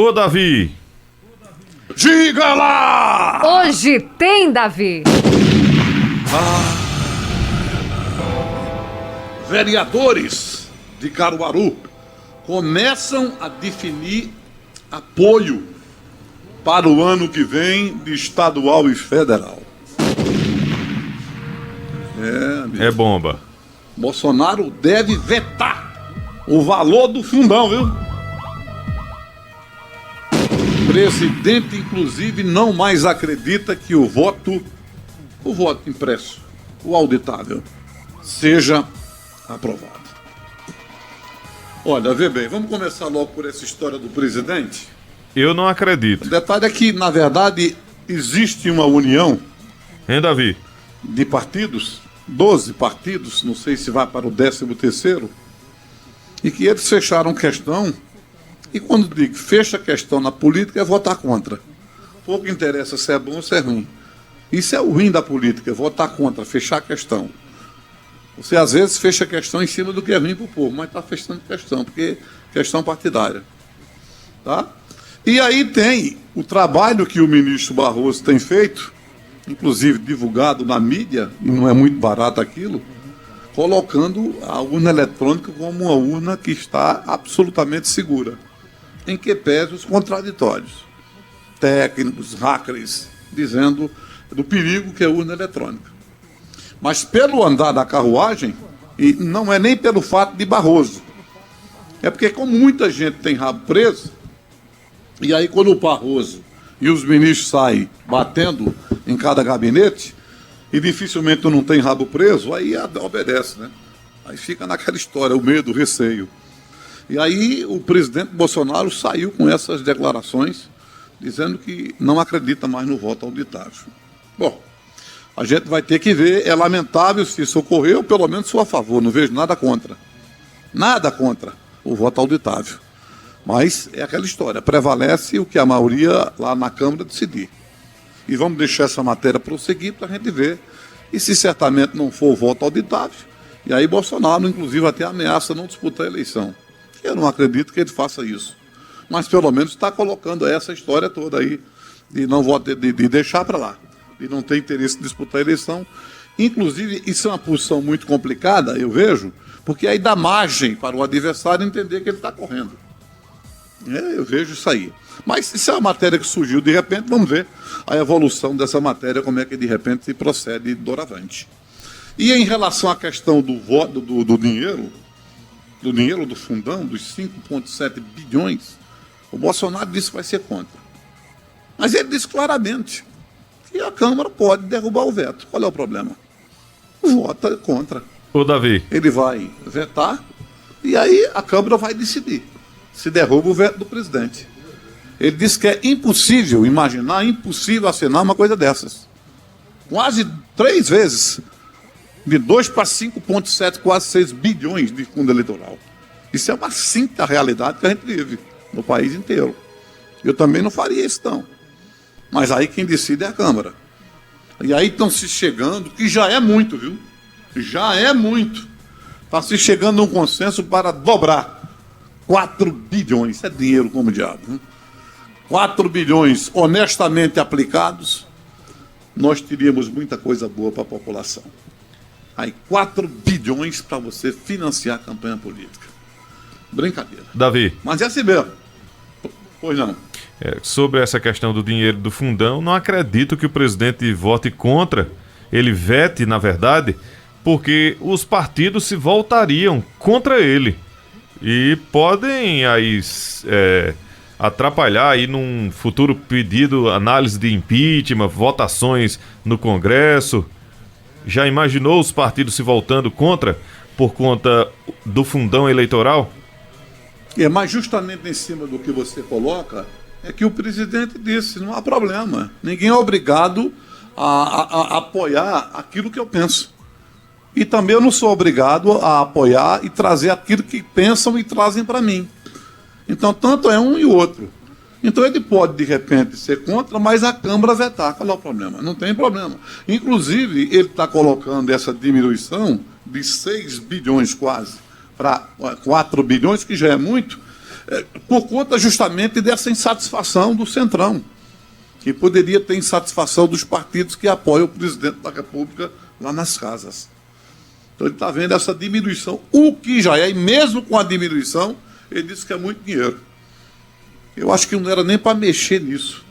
Ô, Davi! Diga lá! Hoje tem, Davi! Vereadores de Caruaru começam a definir apoio para o ano que vem de estadual e federal. Amigo. É bomba. Bolsonaro deve vetar o valor do fundão, viu? O presidente, inclusive, não mais acredita que o voto impresso, o auditável, seja aprovado. Olha, vê bem, vamos começar logo por essa história do presidente. Eu não acredito. O detalhe é que, na verdade, existe uma união Hein, Davi? de partidos, 12 partidos, não sei se vai para o 13º, e que eles fecharam questão, e quando digo fecha questão na política é votar contra. Pouco interessa se é bom ou se é ruim. Isso é o ruim da política, votar contra, fechar questão. Você às vezes fecha questão em cima do que é ruim para o povo, mas está fechando questão, porque é questão partidária. Tá? E aí tem o trabalho que o ministro Barroso tem feito, inclusive divulgado na mídia, e não é muito barato aquilo, colocando a urna eletrônica como uma urna que está absolutamente segura, em que pese os contraditórios, técnicos, hackers, dizendo do perigo que é a urna eletrônica. Mas pelo andar da carruagem, e não é nem pelo fato de Barroso, é porque como muita gente tem rabo preso, e aí quando o Barroso e os ministros saem batendo em cada gabinete, e dificilmente não tem rabo preso, aí obedece, né? Aí fica naquela história, o medo, o receio. E aí o presidente Bolsonaro saiu com essas declarações, dizendo que não acredita mais no voto auditável. Bom, a gente vai ter que ver, é lamentável se isso ocorrer, ou pelo menos sou a favor, não vejo nada contra. Nada contra o voto auditável. Mas é aquela história, prevalece o que a maioria lá na Câmara decidir. E vamos deixar essa matéria prosseguir para a gente ver. E se certamente não for o voto auditável, e aí Bolsonaro, inclusive, até ameaça não disputar a eleição. Eu não acredito que ele faça isso. Mas pelo menos está colocando essa história toda aí, de não votar, de deixar para lá, de não ter interesse em disputar a eleição. Inclusive, isso é uma posição muito complicada, eu vejo, porque aí dá margem para o adversário entender que ele está correndo. Eu vejo isso aí. Mas isso é uma matéria que surgiu de repente, vamos ver a evolução dessa matéria, como é que de repente se procede doravante. E em relação à questão do voto, do dinheiro do fundão, dos 5,7 bilhões, o Bolsonaro disse que vai ser contra. Mas ele disse claramente que a Câmara pode derrubar o veto. Qual é o problema? Vota contra. Ô, Davi. Ele vai vetar e aí a Câmara vai decidir se derruba o veto do presidente. Ele disse que é impossível imaginar, impossível assinar uma coisa dessas. Quase 3 vezes. De 2 para 5,7, quase 6 bilhões de fundo eleitoral. Isso é uma cinta realidade que a gente vive no país inteiro. Eu também não faria isso, não. Mas aí quem decide é a Câmara. E aí estão se chegando, que já é muito, viu? Já é muito. Está se chegando a um consenso para dobrar 4 bilhões. Isso é dinheiro como diabo, né? 4 bilhões honestamente aplicados, nós teríamos muita coisa boa para a população. Aí 4 bilhões para você financiar a campanha política. Brincadeira. Davi. Mas é assim mesmo. Pois não. Sobre essa questão do dinheiro do fundão, não acredito que o presidente vote contra, ele vete, na verdade, porque os partidos se voltariam contra ele. E podem aí atrapalhar aí num futuro pedido, análise de impeachment, votações no Congresso. Já imaginou os partidos se voltando contra por conta do fundão eleitoral? Mas justamente em cima do que você coloca, é que o presidente disse, não há problema. Ninguém é obrigado a apoiar aquilo que eu penso. E também eu não sou obrigado a apoiar e trazer aquilo que pensam e trazem para mim. Então, tanto é um e o outro. Então, ele pode, de repente, ser contra, mas a Câmara vetar. Qual é o problema? Não tem problema. Inclusive, ele está colocando essa diminuição de 6 bilhões quase para 4 bilhões, que já é muito, por conta justamente dessa insatisfação do Centrão, que poderia ter insatisfação dos partidos que apoiam o presidente da República lá nas casas. Então ele está vendo essa diminuição, o que já é, e mesmo com a diminuição, ele disse que é muito dinheiro. Eu acho que não era nem para mexer nisso.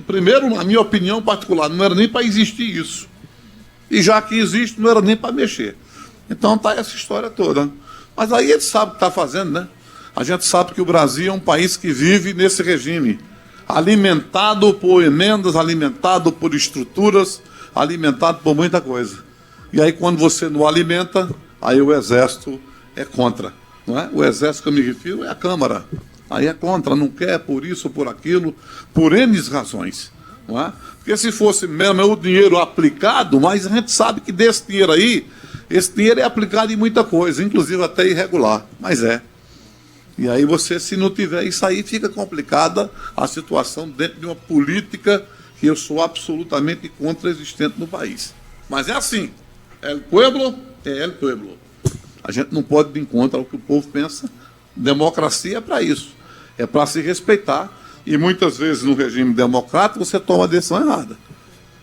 Primeiro, na minha opinião particular, não era nem para existir isso. E já que existe, não era nem para mexer. Então está essa história toda. Mas aí ele sabe o que está fazendo, né? A gente sabe que o Brasil é um país que vive nesse regime, alimentado por emendas, alimentado por estruturas, alimentado por muita coisa. E aí quando você não alimenta, aí o Exército é contra. Não é? O Exército que eu me refiro é a Câmara. Aí é contra, não quer por isso, por aquilo, por N razões. Não é? Porque se fosse mesmo o dinheiro aplicado, mas a gente sabe que desse dinheiro aí, esse dinheiro é aplicado em muita coisa, inclusive até irregular, mas é. E aí você, se não tiver isso aí, fica complicada a situação dentro de uma política que eu sou absolutamente contra existente no país. Mas é assim, el pueblo é el pueblo. A gente não pode ir contra o que o povo pensa. Democracia é para isso, é para se respeitar. E muitas vezes no regime democrático você toma a decisão errada.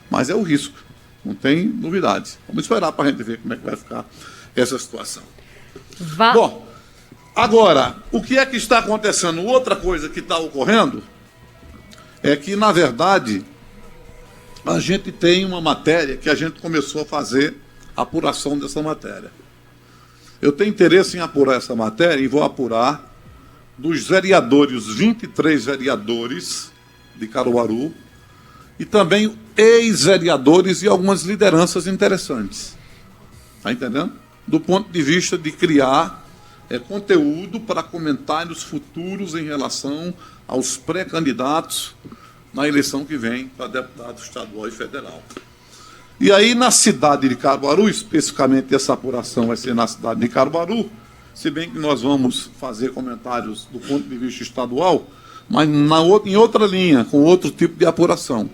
Mas é o risco, não tem novidades. Vamos esperar para a gente ver como é que vai ficar essa situação. Bom, agora, o que é que está acontecendo? Outra coisa que está ocorrendo é que, na verdade, a gente tem uma matéria que a gente começou a fazer a apuração dessa matéria. Eu tenho interesse em apurar essa matéria e vou apurar dos vereadores, os 23 vereadores de Caruaru, e também ex-vereadores e algumas lideranças interessantes. Está entendendo? Do ponto de vista de criar conteúdo para comentários futuros em relação aos pré-candidatos na eleição que vem para deputado estadual e federal. E aí, na cidade de Caruaru, especificamente essa apuração vai ser na cidade de Caruaru, se bem que nós vamos fazer comentários do ponto de vista estadual, mas em outra linha, com outro tipo de apuração.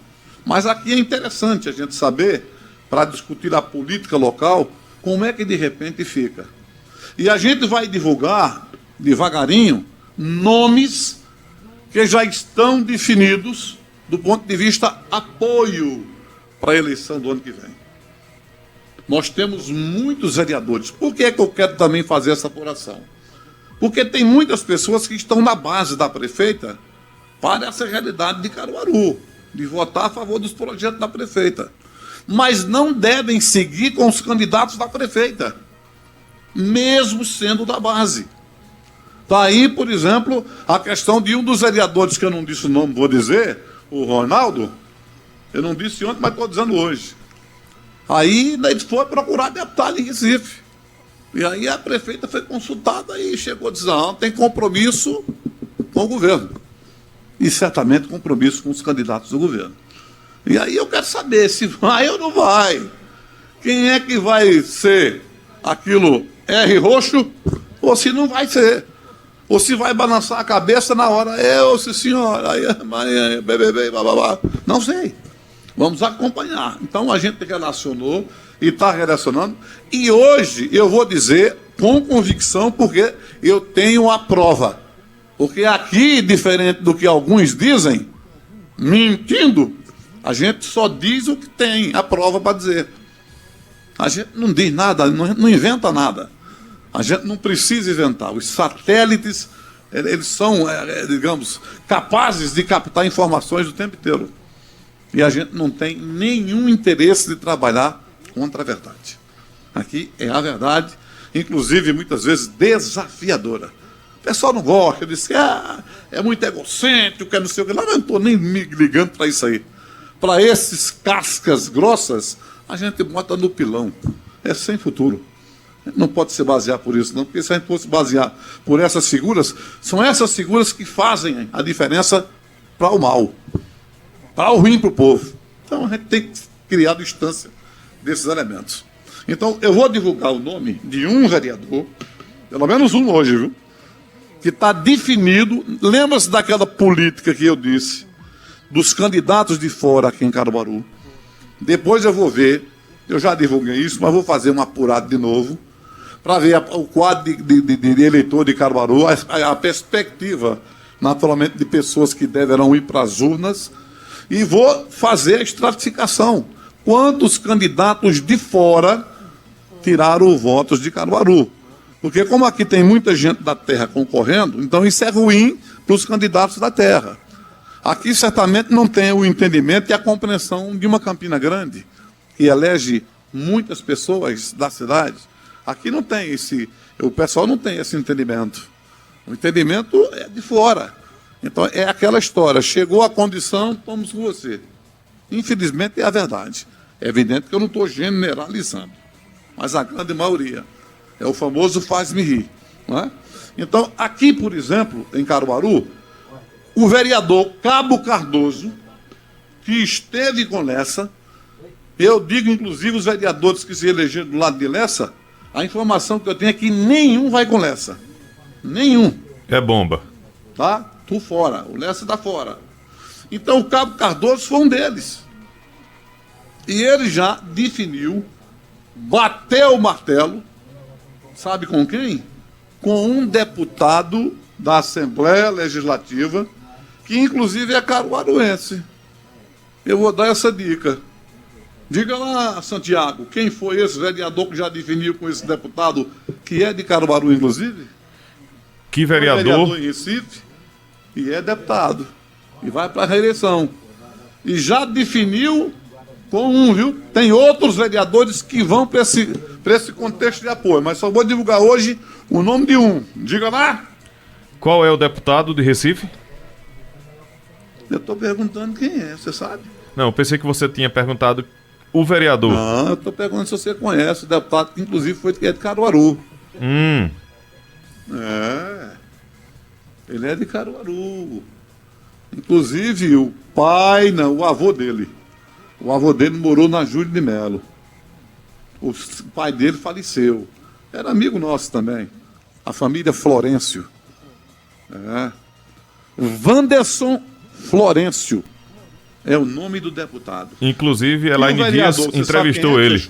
Mas aqui é interessante a gente saber, para discutir a política local, como é que de repente fica. E a gente vai divulgar, devagarinho, nomes que já estão definidos do ponto de vista apoio para a eleição do ano que vem. Nós temos muitos vereadores. Por que é que eu quero também fazer essa apuração? Porque tem muitas pessoas que estão na base da prefeita para essa realidade de Caruaru, de votar a favor dos projetos da prefeita. Mas não devem seguir com os candidatos da prefeita, mesmo sendo da base. Está aí, por exemplo, a questão de um dos vereadores, que eu não disse o nome, vou dizer, o Ronaldo. Eu não disse ontem, mas estou dizendo hoje. Aí ele foi procurar deputado em Recife. E aí a prefeita foi consultada e chegou a dizer, não, tem compromisso com o governo. E certamente compromisso com os candidatos do governo. E aí eu quero saber se vai ou não vai. Quem é que vai ser aquilo R roxo ou se não vai ser. Ou se vai balançar a cabeça na hora, se senhora, aí, bebê, bababá. Não sei. Vamos acompanhar. Então a gente relacionou e está relacionando. E hoje eu vou dizer com convicção, porque eu tenho a prova. Porque aqui, diferente do que alguns dizem, mentindo, a gente só diz o que tem, a prova para dizer. A gente não diz nada, não inventa nada. A gente não precisa inventar. Os satélites, eles são, digamos, capazes de captar informações o tempo inteiro. E a gente não tem nenhum interesse de trabalhar contra a verdade. Aqui é a verdade, inclusive muitas vezes desafiadora. O pessoal não gosta, diz que é muito egocêntrico, é não sei o que. Lá não estou nem me ligando para isso aí. Para esses cascas grossas, a gente bota no pilão. É sem futuro. Não pode se basear por isso, não, porque se a gente fosse basear por essas figuras, são essas figuras que fazem a diferença para o mal. Para o ruim para o povo. Então a gente tem que criar distância desses elementos. Então eu vou divulgar o nome de um vereador, pelo menos um hoje, viu? Que está definido. Lembra-se daquela política que eu disse, dos candidatos de fora aqui em Caruaru. Depois eu vou ver, eu já divulguei isso, mas vou fazer um apurado de novo, para ver o quadro de eleitor de Caruaru, a perspectiva, naturalmente, de pessoas que deverão ir para as urnas, e vou fazer a estratificação. Quantos candidatos de fora tiraram os votos de Caruaru? Porque como aqui tem muita gente da terra concorrendo, então isso é ruim para os candidatos da terra. Aqui certamente não tem o entendimento e a compreensão de uma Campina Grande, que elege muitas pessoas da cidade. Aqui não tem o pessoal não tem esse entendimento. O entendimento é de fora. Então é aquela história, chegou a condição, vamos com você. Infelizmente é a verdade. É evidente que eu não estou generalizando, mas a grande maioria. É o famoso faz-me rir. Não é? Então, aqui, por exemplo, em Caruaru, o vereador Cabo Cardoso, que esteve com Lessa, eu digo, inclusive, os vereadores que se elegeram do lado de Lessa, a informação que eu tenho é que nenhum vai com Lessa. Nenhum. É bomba. Tá? Tu fora. O Lessa está fora. Então, o Cabo Cardoso foi um deles. E ele já definiu, bateu o martelo, sabe com quem? Com um deputado da Assembleia Legislativa, que inclusive é caruaruense. Eu vou dar essa dica. Diga lá, Santiago, quem foi esse vereador que já definiu com esse deputado, que é de Caruaru, inclusive? Que Foi vereador? vereador em Recife e é deputado. E vai para a reeleição. E já definiu com um, viu? Tem outros vereadores que vão para esse contexto de apoio, mas só vou divulgar hoje o nome de um. Diga lá. Qual é o deputado de Recife? Eu estou perguntando quem é, você sabe? Não, eu pensei que você tinha perguntado o vereador. Não, eu estou perguntando se você conhece o deputado que inclusive foi de Caruaru. É. Ele é de Caruaru. Inclusive o avô dele. O avô dele morou na Júlio de Melo. O pai dele faleceu. Era amigo nosso também. A família Florencio. É. O Wanderson Florencio é o nome do deputado. Inclusive, Elaine Dias entrevistou ele.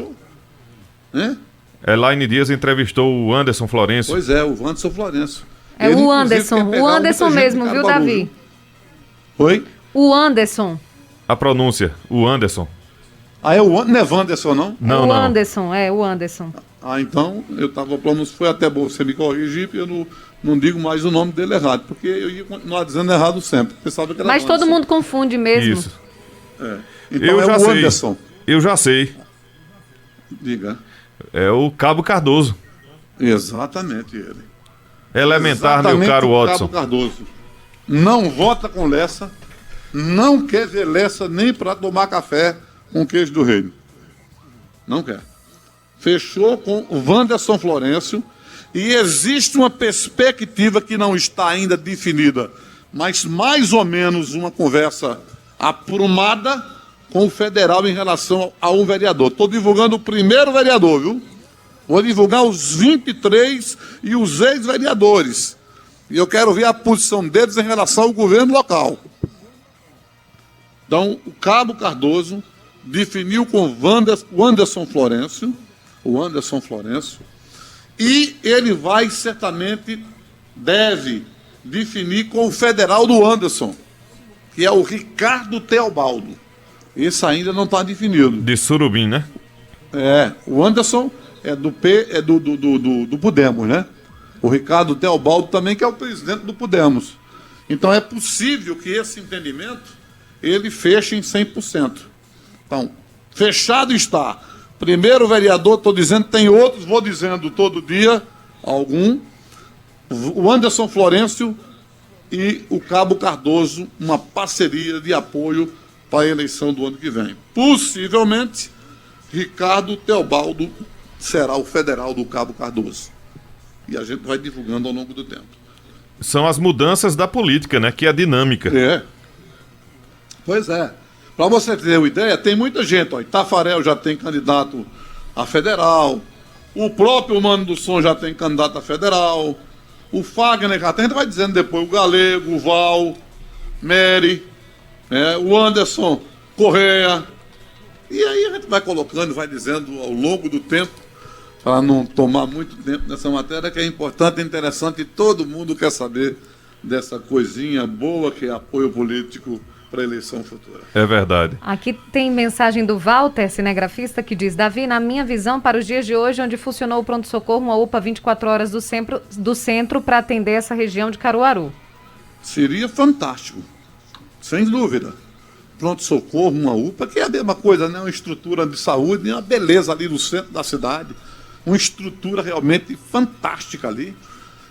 Elaine Dias entrevistou o Anderson Florencio. Pois é, o Wanderson Florencio. É Ele, o inclusive, Anderson. quer pegar O Anderson muita gente mesmo, de viu, Caruaru, Davi? viu? Oi? O Anderson. A pronúncia, o Anderson. Ah, é o não é Wanderson, não? Não, o não. Anderson, o Anderson. Ah, então, eu estava pronúncia, foi até bom você me corrigir, porque eu não digo mais o nome dele errado, porque eu ia continuar dizendo errado sempre. Pensava que era Mas todo Wanderson. mundo confunde mesmo. Isso. É. Então Eu é já o sei. Anderson. Eu já sei. Diga. É o Cabo Cardoso. Exatamente ele. Elementar, meu Exatamente caro o Watson. Cabo Cardoso. Não vota com Lessa, não quer ver Lessa nem para tomar café com queijo do reino. Não quer. Fechou com o Wanderson Florencio e existe uma perspectiva que não está ainda definida, mas mais ou menos uma conversa aprumada com o federal em relação a um vereador. Estou divulgando o primeiro vereador, viu? Vou divulgar os 23 e os ex-vereadores. E eu quero ver a posição deles em relação ao governo local. Então, o Cabo Cardoso definiu com o Anderson Florencio, e ele vai, certamente, deve definir com o federal do Anderson, que é o Ricardo Teobaldo. Esse ainda não está definido. De Surubim, né? O Anderson é do Podemos, né? O Ricardo Teobaldo também, que é o presidente do Podemos. Então é possível que esse entendimento ele feche em 100%. Então, fechado está. Primeiro vereador, estou dizendo, tem outros, vou dizendo todo dia, algum. O Anderson Florencio e o Cabo Cardoso, uma parceria de apoio para a eleição do ano que vem. Possivelmente, Ricardo Teobaldo será o federal do Cabo Cardoso. E a gente vai divulgando ao longo do tempo. São as mudanças da política, né? Que é a dinâmica. Pois é. Para você ter uma ideia, tem muita gente. Ó, Itafarel já tem candidato a federal. O próprio Mano do Som já tem candidato a federal. O Fagner já tem, a gente vai dizendo depois, o Galego, o Val, Mary, o Anderson Correia. E aí a gente vai colocando, vai dizendo ao longo do tempo. para não tomar muito tempo nessa matéria, que é importante, interessante, e todo mundo quer saber dessa coisinha boa que é apoio político para a eleição futura. É verdade. Aqui tem mensagem do Walter, cinegrafista, que diz: Davi, na minha visão, para os dias de hoje, onde funcionou o pronto-socorro, uma UPA 24 horas do centro para atender essa região de Caruaru. Seria fantástico, sem dúvida. Pronto-socorro, uma UPA, que é a mesma coisa, né? Uma estrutura de saúde, uma beleza ali no centro da cidade, uma estrutura realmente fantástica ali.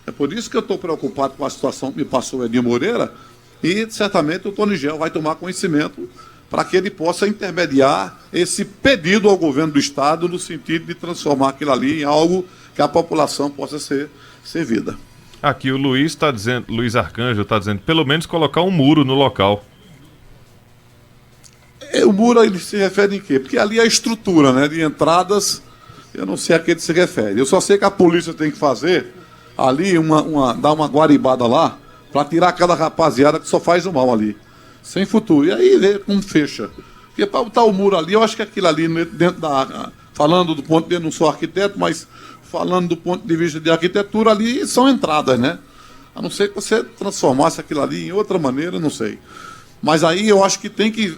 É por isso que eu estou preocupado com a situação que me passou o Edinho Moreira, e certamente o Tony Gel vai tomar conhecimento para que ele possa intermediar esse pedido ao governo do Estado no sentido de transformar aquilo ali em algo que a população possa ser servida. Aqui o Luiz Arcanjo está dizendo, pelo menos colocar um muro no local. O muro ele se refere em quê? Porque ali é a estrutura, né, de entradas, eu não sei a que ele se refere. Eu só sei que a polícia tem que fazer ali dar uma guaribada lá para tirar aquela rapaziada que só faz o mal ali, sem futuro. E aí vê como fecha. Porque para botar o muro ali, eu acho que aquilo ali dentro da... Falando do ponto de vista, não sou arquiteto, mas falando do ponto de vista de arquitetura, ali são entradas, né? A não ser que você transformasse aquilo ali em outra maneira, não sei. Mas aí eu acho que tem que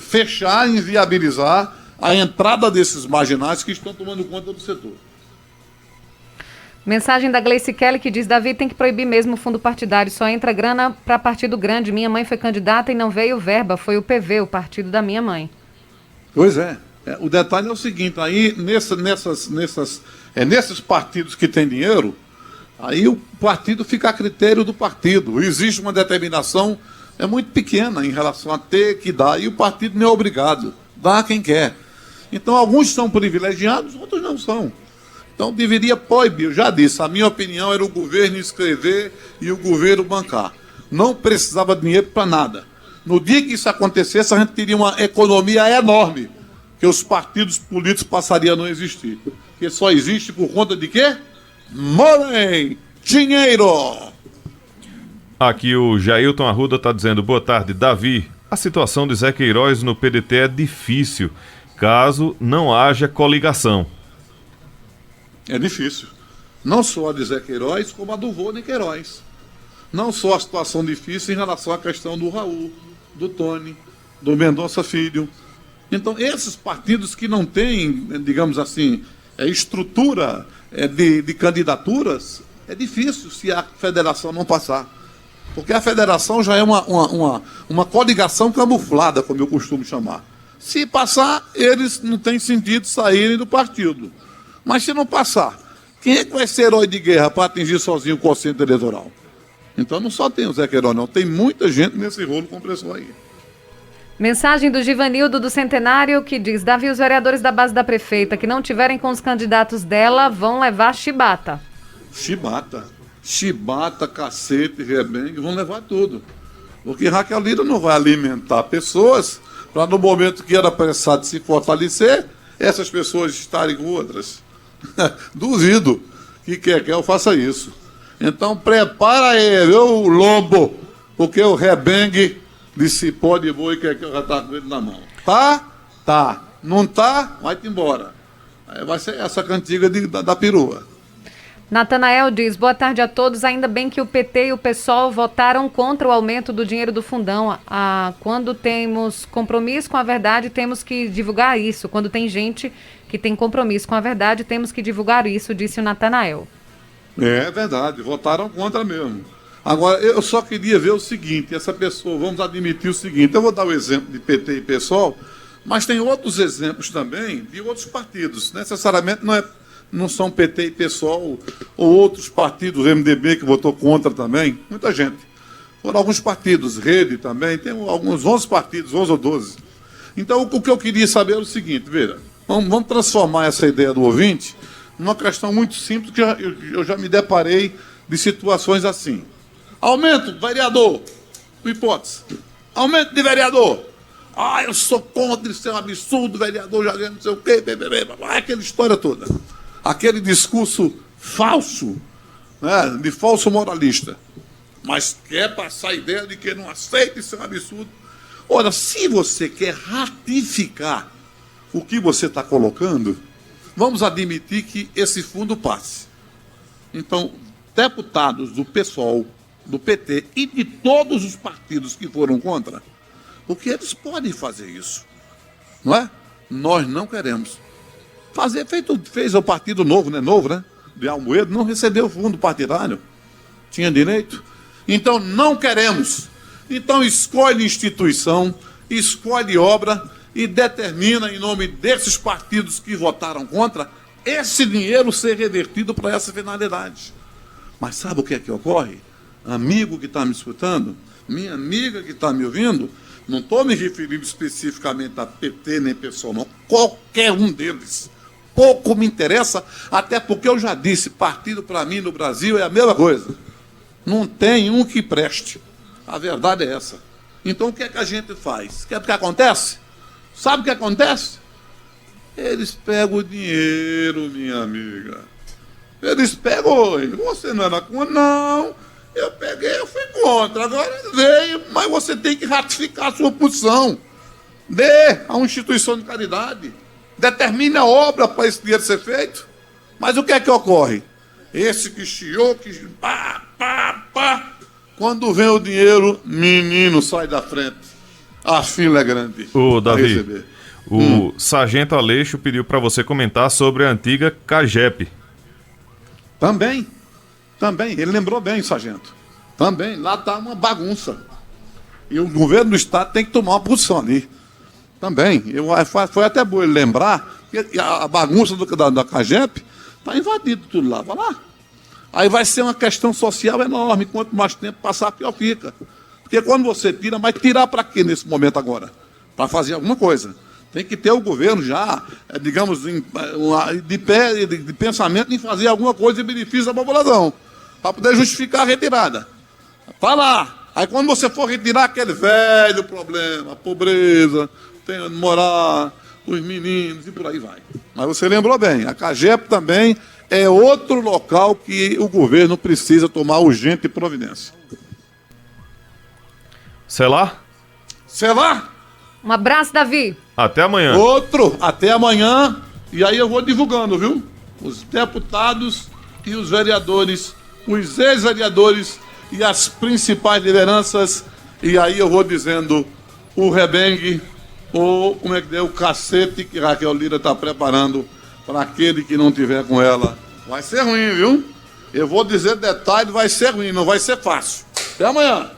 fechar e inviabilizar a entrada desses marginais que estão tomando conta do setor. Mensagem da Gleice Kelly, que diz: Davi, tem que proibir mesmo o fundo partidário, só entra grana para partido grande. Minha mãe foi candidata e não veio verba, foi o PV, o partido da minha mãe. Pois é. O detalhe é o seguinte, aí nesses partidos que têm dinheiro, aí o partido fica a critério do partido. Existe uma determinação muito pequena em relação a ter que dar, e o partido não é obrigado, dá quem quer. Então alguns são privilegiados, outros não são. Então deveria proibir, eu já disse, a minha opinião era o governo escrever e o governo bancar. Não precisava de dinheiro para nada. No dia que isso acontecesse, a gente teria uma economia enorme, que os partidos políticos passariam a não existir. Porque só existe por conta de quê? Money! Dinheiro! Aqui o Jailton Arruda está dizendo, boa tarde, Davi, a situação de Zé Queiroz no PDT é difícil, caso não haja coligação. É difícil. Não só a de Zé Queiroz, como a do Vô Queiroz. Não só a situação difícil em relação à questão do Raul, do Tony, do Mendonça Filho. Então, esses partidos que não têm, digamos assim, estrutura de candidaturas, é difícil se a federação não passar. Porque a federação já é uma coligação camuflada, como eu costumo chamar. Se passar, eles não têm sentido saírem do partido. Mas se não passar, quem é que vai ser herói de guerra para atingir sozinho o quociente eleitoral? Então não só tem o Zé Queiroz, não. Tem muita gente nesse rolo compressor aí. Mensagem do Givanildo do Centenário, que diz: Davi, os vereadores da base da prefeita que não tiverem com os candidatos dela vão levar chibata. Chibata, cacete, rebengue, vão levar tudo. Porque Raquel Lira não vai alimentar pessoas para no momento que era pressado se fortalecer, essas pessoas estarem com outras. Duvido que quer faça isso. Então prepara aí, viu, o lombo, porque o rebengue de cipó de boi já está com ele na mão. Tá? Tá. Não tá? Vai-te embora. Aí vai ser essa cantiga da perua. Natanael diz: boa tarde a todos, ainda bem que o PT e o PSOL votaram contra o aumento do dinheiro do fundão. Quando temos compromisso com a verdade, temos que divulgar isso. Quando tem gente que tem compromisso com a verdade, temos que divulgar isso, disse o Natanael. É verdade, votaram contra mesmo. Agora, eu só queria ver o seguinte, essa pessoa, vamos admitir o seguinte, eu vou dar o exemplo de PT e PSOL, mas tem outros exemplos também de outros partidos. Necessariamente não são PT e PSOL ou outros partidos, MDB que votou contra também, muita gente. Foram alguns partidos, Rede também, tem alguns 11 partidos, 11 ou 12. Então, o que eu queria saber é o seguinte, veja, vamos transformar essa ideia do ouvinte numa questão muito simples, que eu já me deparei de situações assim. Aumento, vereador, hipótese. Aumento de vereador. Eu sou contra, isso é um absurdo, vereador já ganha não sei o quê, aquela história toda. Aquele discurso falso, né, de falso moralista. Mas quer passar a ideia de que não aceita, isso é um absurdo. Ora, se você quer ratificar o que você está colocando, vamos admitir que esse fundo passe. Então, deputados do PSOL, do PT e de todos os partidos que foram contra, porque eles podem fazer isso, não é? Nós não queremos. Fez o Partido Novo, né? De Almoedo, não recebeu fundo partidário. Tinha direito. Então, não queremos. Então, escolhe instituição, escolhe obra e determina, em nome desses partidos que votaram contra, esse dinheiro ser revertido para essa finalidade. Mas sabe o que é que ocorre? Amigo que está me escutando, minha amiga que está me ouvindo, não estou me referindo especificamente a PT nem PSOL, não. Qualquer um deles. Pouco me interessa, até porque eu já disse, partido para mim no Brasil é a mesma coisa. Não tem um que preste. A verdade é essa. Então o que é que a gente faz? Quer o que acontece? Sabe o que acontece? Eles pegam o dinheiro, minha amiga. Eles pegam, você não era contra? Não, eu peguei, eu fui contra. Agora veio, mas você tem que ratificar a sua posição. Dê a uma instituição de caridade. Determine a obra para esse dinheiro ser feito. Mas o que é que ocorre? Esse que chiou, que pá. Quando vem o dinheiro, menino, sai da frente. A fila é grande. Ô, Davi, o Sargento Aleixo pediu para você comentar sobre a antiga CAGEP. Também. Ele lembrou bem, sargento. Também. Lá está uma bagunça. E o governo do Estado tem que tomar uma posição ali. Também. Foi até bom ele lembrar que a bagunça da CAGEP está invadido tudo lá. Vai lá. Aí vai ser uma questão social enorme. Quanto mais tempo passar, pior fica. Porque quando você tira, mas tirar para quê nesse momento agora? Para fazer alguma coisa. Tem que ter o governo já, digamos, de pensamento em fazer alguma coisa em benefício da população. Para poder justificar a retirada. Tá lá. Aí quando você for retirar aquele velho problema, a pobreza, tem onde morar, os meninos e por aí vai. Mas você lembrou bem, a CAGEP também é outro local que o governo precisa tomar urgente providência. Selar? Um abraço, Davi. Até amanhã. Até amanhã. E aí eu vou divulgando, viu? Os deputados e os vereadores, os ex-vereadores e as principais lideranças. E aí eu vou dizendo o rebengue, ou como é que é, o cacete que Raquel Lira está preparando para aquele que não tiver com ela. Vai ser ruim, viu? Eu vou dizer detalhe, vai ser ruim, não vai ser fácil. Até amanhã.